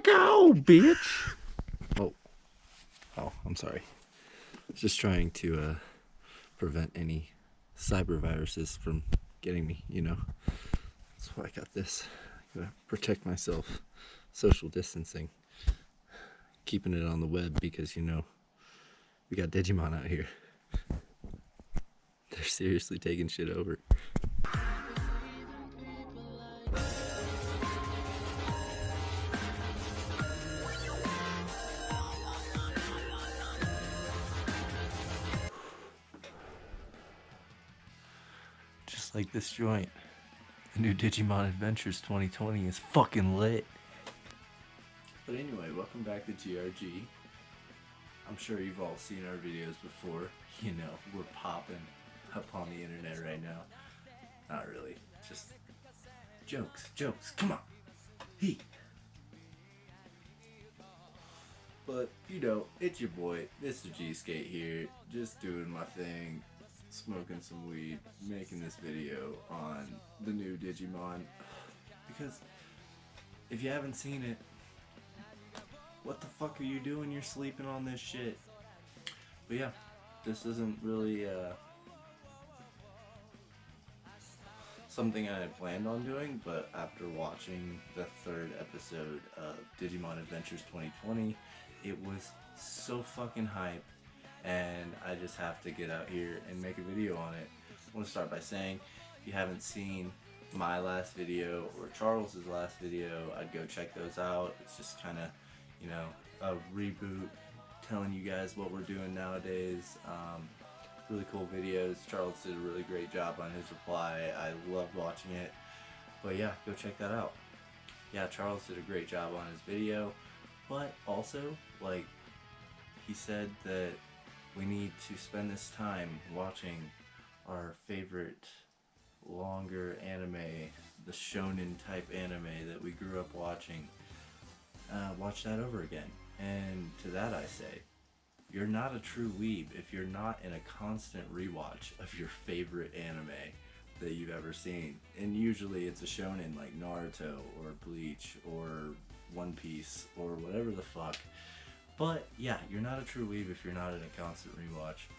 go, bitch! Oh, I'm sorry. Just trying to prevent any cyber viruses from getting me, you know. That's why I got this. I gotta protect myself. Social distancing. Keeping it on the web because, you know, we got Digimon out here. They're seriously taking shit over. Just like this joint. The new Digimon Adventures 2020 is fucking lit. But anyway, welcome back to TRG. I'm sure you've all seen our videos before. You know, we're popping up on the internet right now. Not really, just jokes, come on. He. But, you know, it's your boy, Mr.G-skate here, just doing my thing, smoking some weed, making this video on the new Digimon. Because if you haven't seen it, what the fuck are you doing? You're sleeping on this shit. But yeah, this isn't really something I had planned on doing, but after watching the third episode of Digimon Adventures 2020, it was so fucking hype, and I just have to get out here and make a video on it. I want to start by saying, if you haven't seen my last video or Charles's last video, I'd go check those out. It's just kind of, you know, a reboot, telling you guys what we're doing nowadays. Really cool videos. Charles did a really great job on his reply. I loved watching it. But yeah, go check that out. Yeah, Charles did a great job on his video. But also, like, he said that we need to spend this time watching our favorite longer anime, the shonen type anime that we grew up watching. Watch that over again. And to that I say, you're not a true weeb if you're not in a constant rewatch of your favorite anime that you've ever seen. And usually it's a shonen like Naruto or Bleach or One Piece or whatever the fuck. But yeah, you're not a true weeb if you're not in a constant rewatch.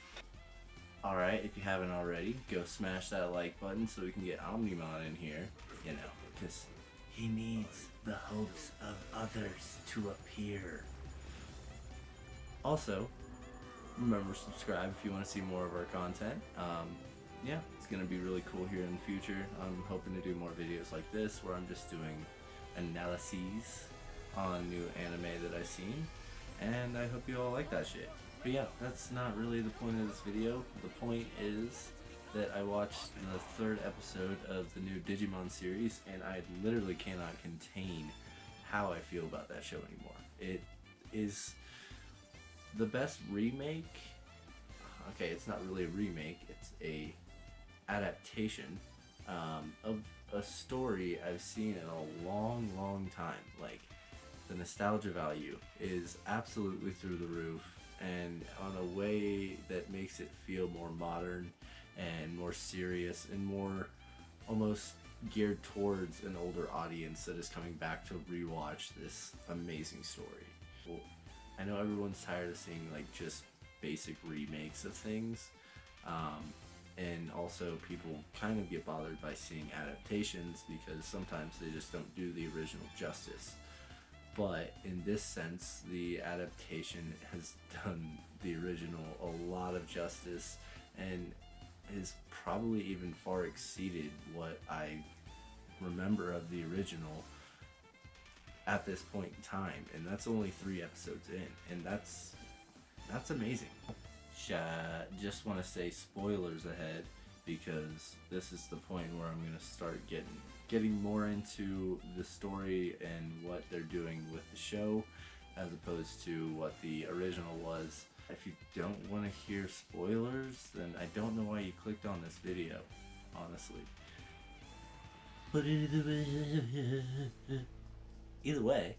Alright, if you haven't already, go smash that like button so we can get Omnimon in here, you know, because he needs the hopes of others to appear. Also, remember to subscribe if you want to see more of our content. Yeah, it's going to be really cool here in the future. I'm hoping to do more videos like this where I'm just doing analyses on new anime that I've seen. And I hope you all like that shit. But yeah, that's not really the point of this video. The point is that I watched the third episode of the new Digimon series, and I literally cannot contain how I feel about that show anymore. It is the best remake. Okay, it's not really a remake, it's a adaptation of a story I've seen in a long time. Like, the nostalgia value is absolutely through the roof, and on a way that makes it feel more modern and more serious and more almost geared towards an older audience that is coming back to rewatch this amazing story. Well, I know everyone's tired of seeing like just basic remakes of things, and also people kind of get bothered by seeing adaptations because sometimes they just don't do the original justice. But in this sense, the adaptation has done the original a lot of justice and has probably even far exceeded what I remember of the original at this point in time. And that's only 3 episodes in, and that's amazing. Just want to say spoilers ahead, because this is the point where I'm going to start getting more into the story and what they're doing with the show as opposed to what the original was. If you don't want to hear spoilers, then I don't know why you clicked on this video, honestly. But either way,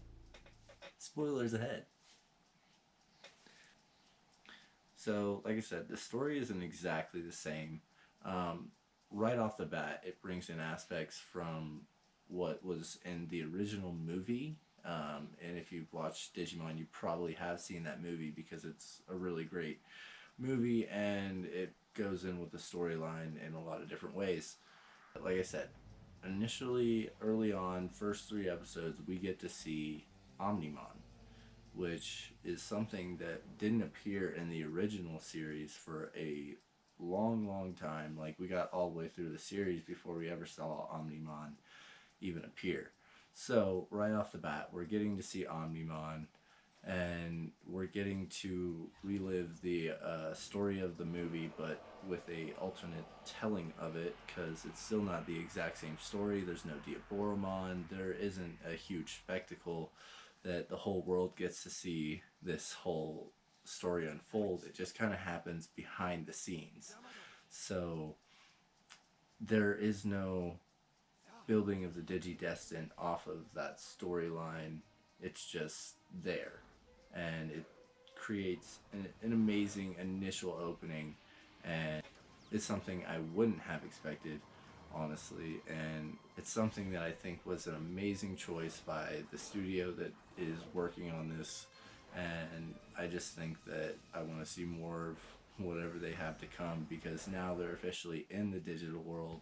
spoilers ahead. So, like I said, the story isn't exactly the same. Right off the bat, it brings in aspects from what was in the original movie, And if you've watched Digimon, you probably have seen that movie because it's a really great movie and it goes in with the storyline in a lot of different ways. Like I said, initially, early on, first 3 episodes, we get to see Omnimon, which is something that didn't appear in the original series for a long, long time. Like, we got all the way through the series before we ever saw Omnimon even appear. So, right off the bat, we're getting to see Omnimon, and we're getting to relive the story of the movie, but with a alternate telling of it, because it's still not the exact same story. There's no Diaboromon. There isn't a huge spectacle that the whole world gets to see this whole story unfold. It just kind of happens behind the scenes. So there is no building of the Digidestined off of that storyline. It's just there. And it creates an amazing initial opening. And it's something I wouldn't have expected, honestly. And it's something that I think was an amazing choice by the studio that is working on this. And I just think that I want to see more of whatever they have to come, because now they're officially in the digital world.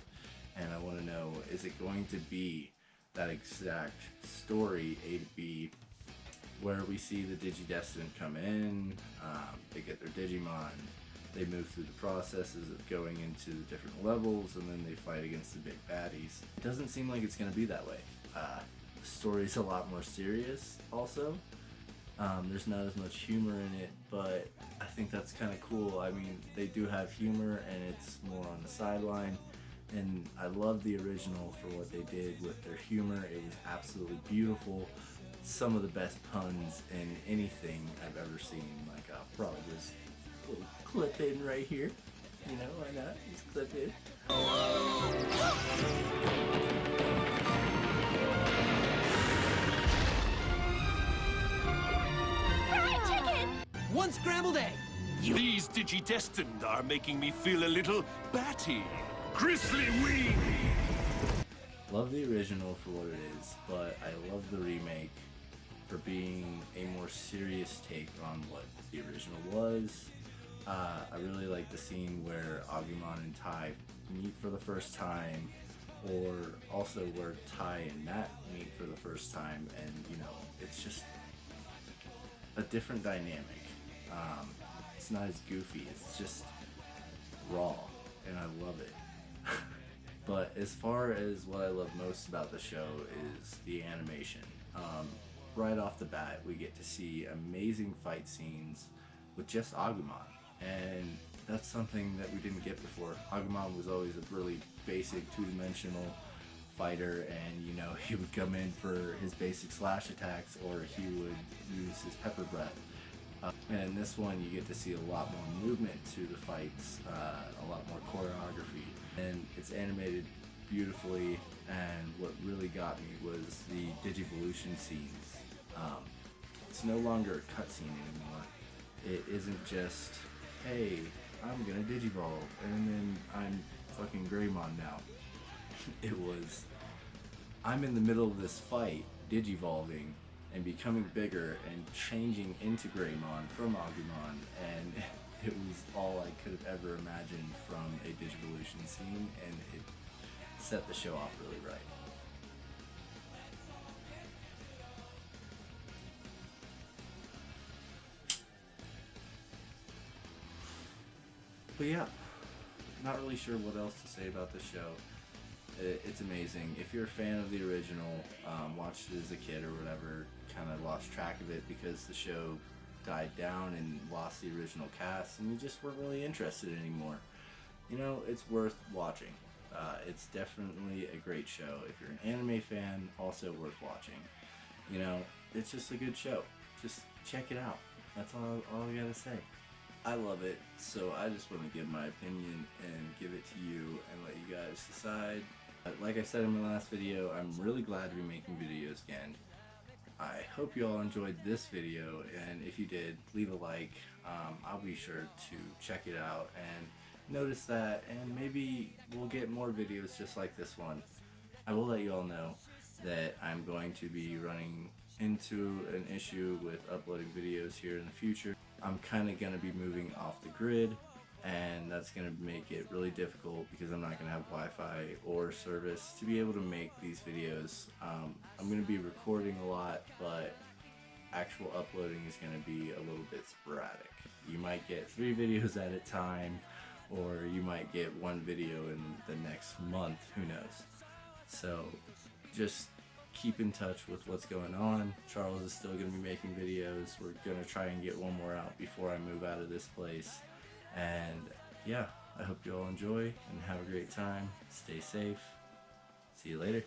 And I want to know, is it going to be that exact story, A to B, where we see the Digidestined come in, they get their Digimon, they move through the processes of going into the different levels, and then they fight against the big baddies. It doesn't seem like it's going to be that way. The story's a lot more serious also. There's not as much humor in it, but I think that's kind of cool. I mean, they do have humor, and it's more on the sideline. And I love the original for what they did with their humor. It was absolutely beautiful. Some of the best puns in anything I've ever seen. Like, I'll probably just a little clip in right here. You know, why not? Just clip in. Fried chicken! One scrambled egg. These Digidestined are making me feel a little batty. Grizzly wing! Love the original for what it is, but I love the remake for being a more serious take on what the original was. I really like the scene where Agumon and Tai meet for the first time, or also where Tai and Matt meet for the first time, and you know, it's just a different dynamic. It's not as goofy, it's just raw, and I love it. But as far as what I love most about the show is the animation. Right off the bat, we get to see amazing fight scenes with just Agumon, and that's something that we didn't get before. Agumon was always a really basic two-dimensional fighter, and you know, he would come in for his basic slash attacks, or he would use his pepper breath. And in this one, you get to see a lot more movement to the fights, a lot more choreography, and it's animated beautifully. And what really got me was the Digivolution scenes. It's no longer a cutscene anymore. It isn't just, hey, I'm gonna Digivolve, and then I'm fucking Greymon now. It was, I'm in the middle of this fight, Digivolving, and becoming bigger and changing into Greymon from Agumon, and it was all I could have ever imagined from a Digivolution scene, and it set the show off really right. But yeah, not really sure what else to say about the show. It's amazing. If you're a fan of the original, watched it as a kid or whatever, kind of lost track of it because the show died down and lost the original cast, and you just weren't really interested anymore, you know, it's worth watching. It's definitely a great show. If you're an anime fan, also worth watching. You know, it's just a good show. Just check it out. That's all I gotta say. I love it, so I just want to give my opinion and give it to you and let you guys decide. Like I said in my last video, I'm really glad to be making videos again. I hope you all enjoyed this video, and if you did, leave a like. I'll be sure to check it out and notice that, and maybe we'll get more videos just like this one. I will let you all know that I'm going to be running into an issue with uploading videos here in the future. I'm kind of going to be moving off the grid, and that's going to make it really difficult because I'm not going to have Wi-Fi or service to be able to make these videos. I'm going to be recording a lot, but actual uploading is going to be a little bit sporadic. You might get 3 videos at a time, or you might get 1 video in the next month, who knows. So just keep in touch with what's going on. Charles is still going to be making videos. We're going to try and get 1 more out before I move out of this place. And yeah, I hope you all enjoy and have a great time. Stay safe. See you later.